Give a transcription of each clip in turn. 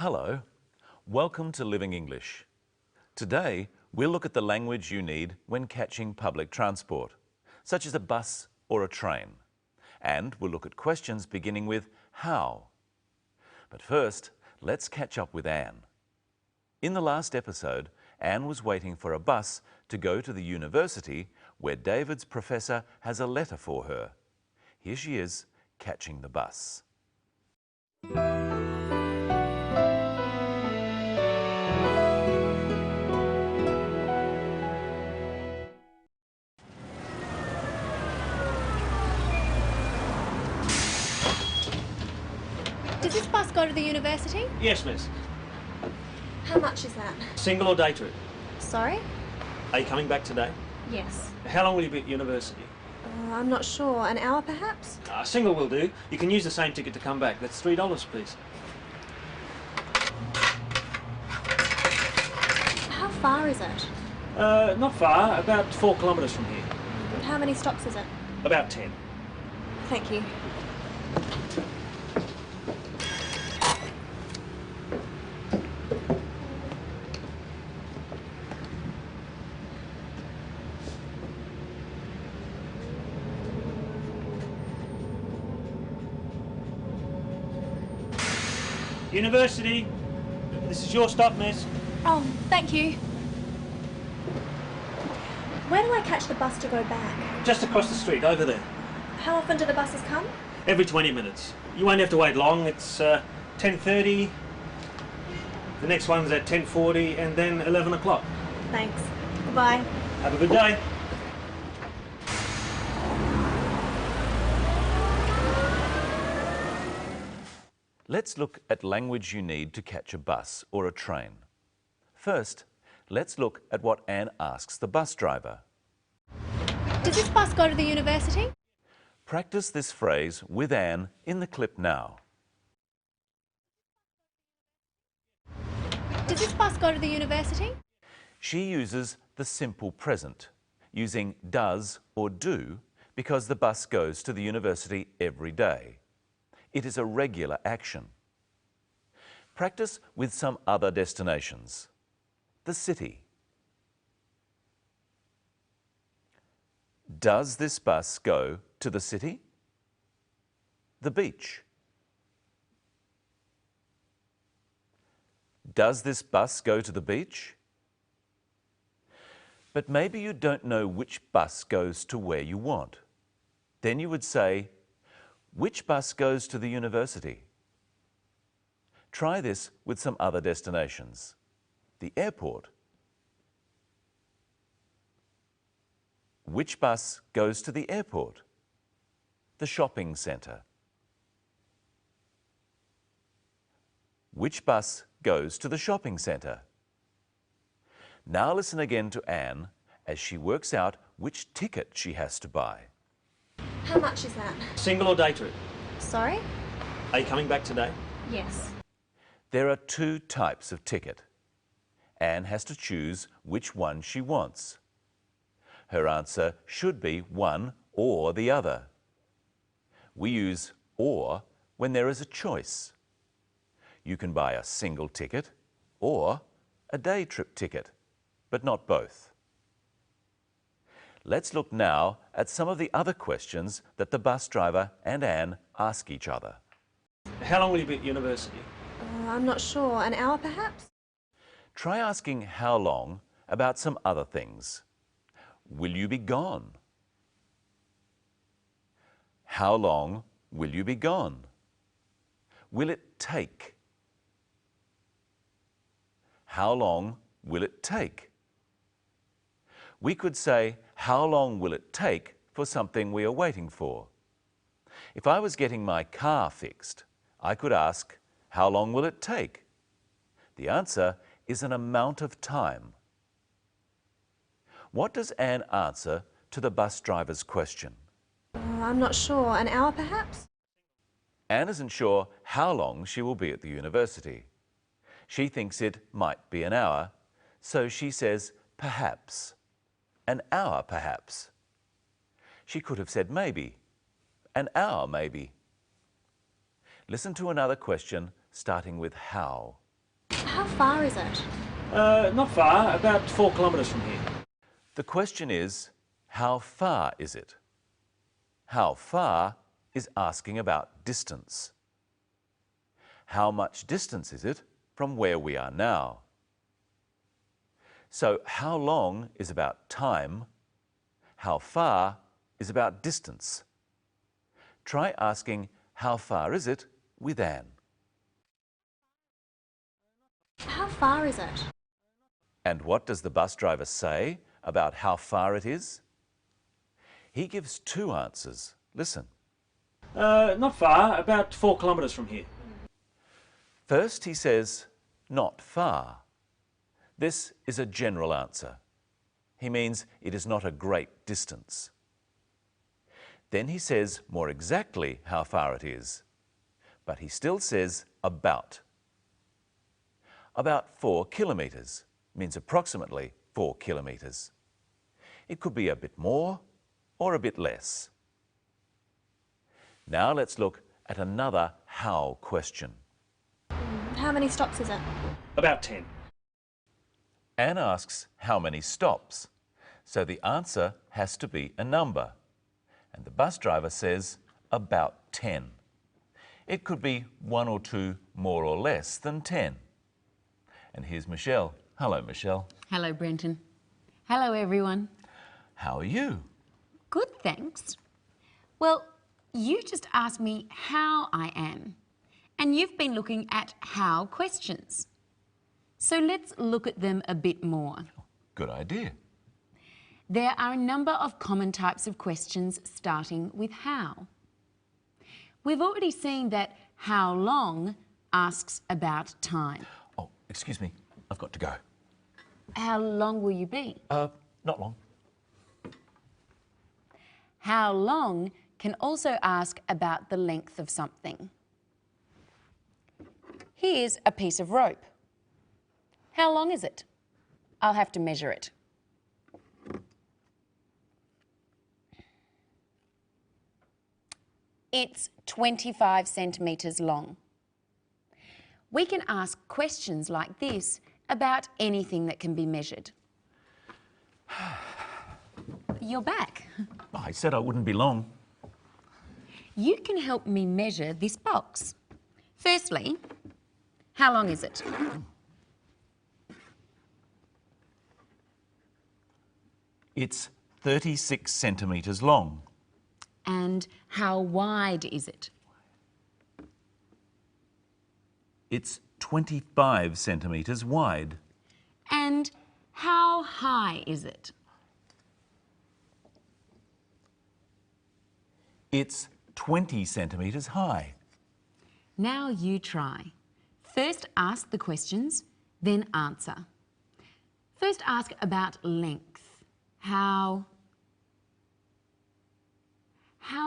Hello, welcome to Living English. Today, we'll look at the language you need when catching public transport, such as a bus or a train. And we'll look at questions beginning with how. But first, let's catch up with Anne. In the last episode, Anne was waiting for a bus to go to the university where David's professor has a letter for her. Here she is, catching the bus. Does this bus go to the university? Yes, miss. How much is that? Single or day trip? Sorry? Are you coming back today? Yes. How long will you be at university? I'm not sure. An hour, perhaps? Single will do. You can use the same ticket to come back. That's $3, please. How far is it? Not far. About 4 kilometres from here. How many stops is it? About 10. Thank you. University. This is your stop, miss. Oh, thank you. Where do I catch the bus to go back? Just across the street, over there. How often do the buses come? Every 20 minutes. You won't have to wait long. It's 10:30. The next one's at 10:40 and then 11 o'clock. Thanks. Goodbye. Have a good day. Let's look at language you need to catch a bus or a train. First, let's look at what Anne asks the bus driver. Does this bus go to the university? Practice this phrase with Anne in the clip now. Does this bus go to the university? She uses the simple present, using does or do because the bus goes to the university every day. It is a regular action. Practice with some other destinations. The city. Does this bus go to the city? The beach. Does this bus go to the beach? But maybe you don't know which bus goes to where you want. Then you would say, which bus goes to the university? Try this with some other destinations. The airport. Which bus goes to the airport? The shopping centre. Which bus goes to the shopping centre? Now listen again to Anne as she works out which ticket she has to buy. How much is that? Single or day trip? Sorry? Are you coming back today? Yes. There are 2 types of ticket. Anne has to choose which one she wants. Her answer should be one or the other. We use or when there is a choice. You can buy a single ticket or a day trip ticket, but not both. Let's look now at some of the other questions that the bus driver and Anne ask each other. How long will you be at university? I'm not sure. An hour, perhaps? Try asking how long about some other things. Will you be gone? How long will you be gone? Will it take? How long will it take? We could say, how long will it take for something we are waiting for? If I was getting my car fixed, I could ask, how long will it take? The answer is an amount of time. What does Anne answer to the bus driver's question? I'm not sure. An hour, perhaps? Anne isn't sure how long she will be at the university. She thinks it might be an hour, so she says perhaps. An hour, perhaps. She could have said maybe. An hour, maybe. Listen to another question starting with how. How far is it? Not far, about 4 kilometres from here. The question is, how far is it? How far is asking about distance. How much distance is it from where we are now? So how long is about time. How far is about distance. Try asking how far is it with Anne. How far is it? And what does the bus driver say about how far it is? He gives two answers. Listen. Not far, about 4 kilometres from here. First he says, not far. This is a general answer. He means it is not a great distance. Then he says more exactly how far it is, but he still says about. About 4 kilometres means approximately 4 kilometres. It could be a bit more or a bit less. Now let's look at another how question. How many stops is it? About 10. Anne asks how many stops, so the answer has to be a number. And the bus driver says about 10. It could be 1 or 2 more or less than 10. And here's Michelle. Hello, Michelle. Hello, Brenton. Hello, everyone. How are you? Good, thanks. Well, you just asked me how I am, and you've been looking at how questions. So let's look at them a bit more. Good idea. There are a number of common types of questions starting with how. We've already seen that how long asks about time. Oh, excuse me. I've got to go. How long will you be? Not long. How long can also ask about the length of something. Here's a piece of rope. How long is it? I'll have to measure it. It's 25 centimetres long. We can ask questions like this about anything that can be measured. You're back. I said I wouldn't be long. You can help me measure this box. Firstly, how long is it? It's 36 centimetres long. And how wide is it? It's 25 centimetres wide. And how high is it? It's 20 centimetres high. Now you try. First ask the questions, then answer. First ask about length. How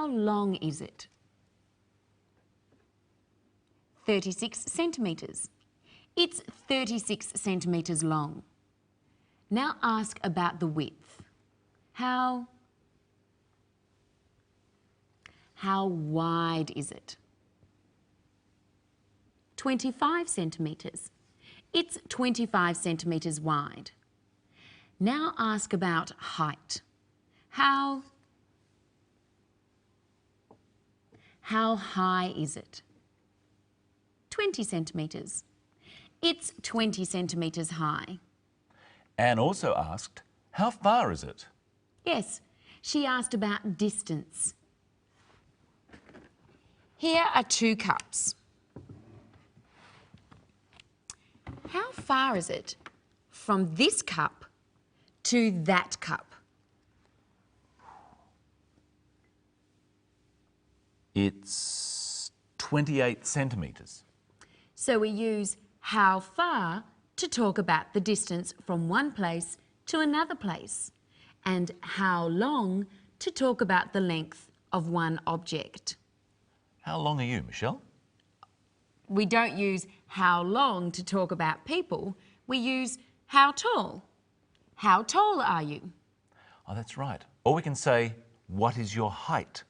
long is it? 36 centimetres. It's 36 centimetres long. Now ask about the width. How wide is it? 25 centimetres. It's 25 centimetres wide. Now ask about height. How high is it? 20 centimetres. It's 20 centimetres high. Anne also asked, how far is it? Yes, she asked about distance. Here are 2 cups. How far is it from this cup to that cup? It's 28 centimetres. So we use how far to talk about the distance from one place to another place, and how long to talk about the length of one object. How long are you, Michelle? We don't use how long to talk about people, we use how tall. How tall are you? Oh, that's right. Or we can say, what is your height?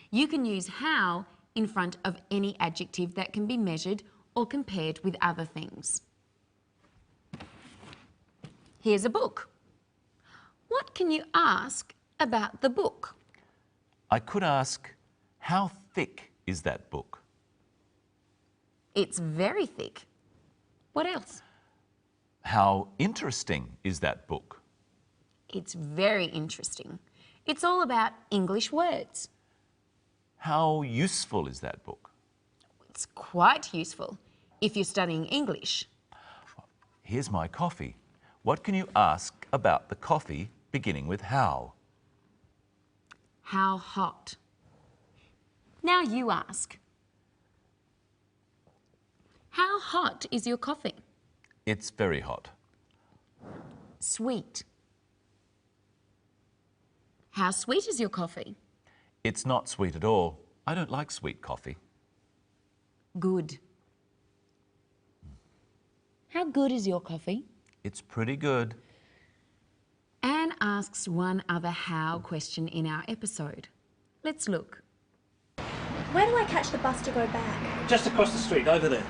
You can use how in front of any adjective that can be measured or compared with other things. Here's a book. What can you ask about the book? I could ask, how thick is that book? It's very thick. What else? How interesting is that book? It's very interesting. It's all about English words. How useful is that book? It's quite useful if you're studying English. Here's my coffee. What can you ask about the coffee beginning with how? How hot? Now you ask. How hot is your coffee? It's very hot. Sweet. How sweet is your coffee? It's not sweet at all. I don't like sweet coffee. Good. How good is your coffee? It's pretty good. Anne asks one other how question in our episode. Let's look. Where do I catch the bus to go back? Just across the street, over there.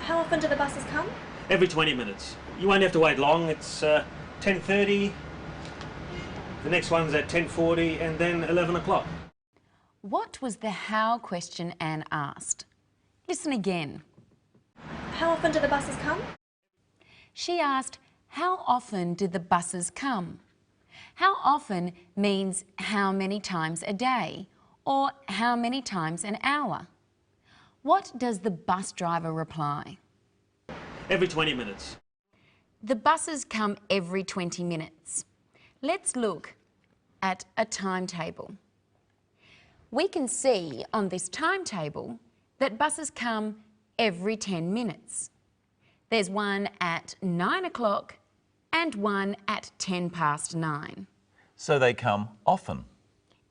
How often do the buses come? Every 20 minutes. You won't have to wait long. It's 10:30. The next one's at 10:40 and then 11 o'clock. What was the how question Anne asked? Listen again. How often do the buses come? She asked, how often do the buses come? How often means how many times a day or how many times an hour. What does the bus driver reply? Every 20 minutes. The buses come every 20 minutes. Let's look at a timetable. We can see on this timetable that buses come every 10 minutes. There's one at 9 o'clock and one at 10 past 9. So they come often.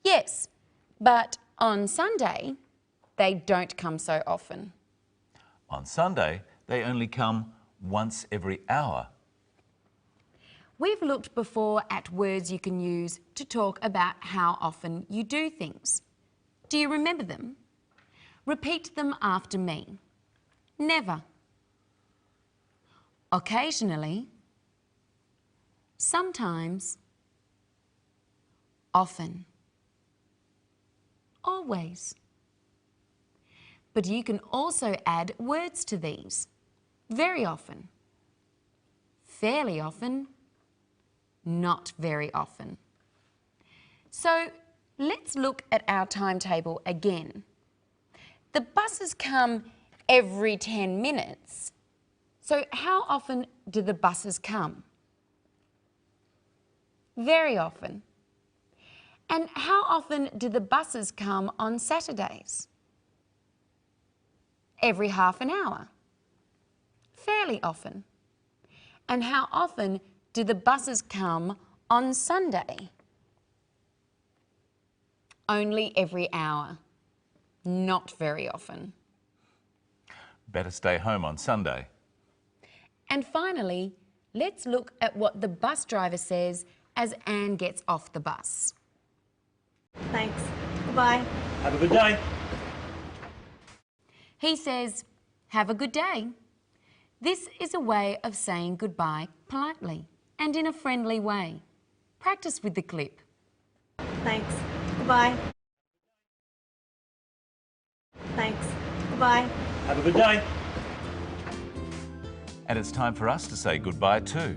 Yes, but on Sunday, they don't come so often. On Sunday, they only come once every hour. We've looked before at words you can use to talk about how often you do things. Do you remember them? Repeat them after me. Never. Occasionally. Sometimes. Often. Always. But you can also add words to these. Very often. Fairly often. Not very often. So let's look at our timetable again. The buses come every 10 minutes. So how often do the buses come? Very often. And how often do the buses come on Saturdays? Every half an hour. Fairly often. And how often do the buses come on Sunday? Only every hour. Not very often. Better stay home on Sunday. And finally, let's look at what the bus driver says as Anne gets off the bus. Thanks. Goodbye. Have a good day. He says, have a good day. This is a way of saying goodbye politely and in a friendly way. Practice with the clip. Thanks. Goodbye. Thanks. Goodbye. Have a good day. And it's time for us to say goodbye too.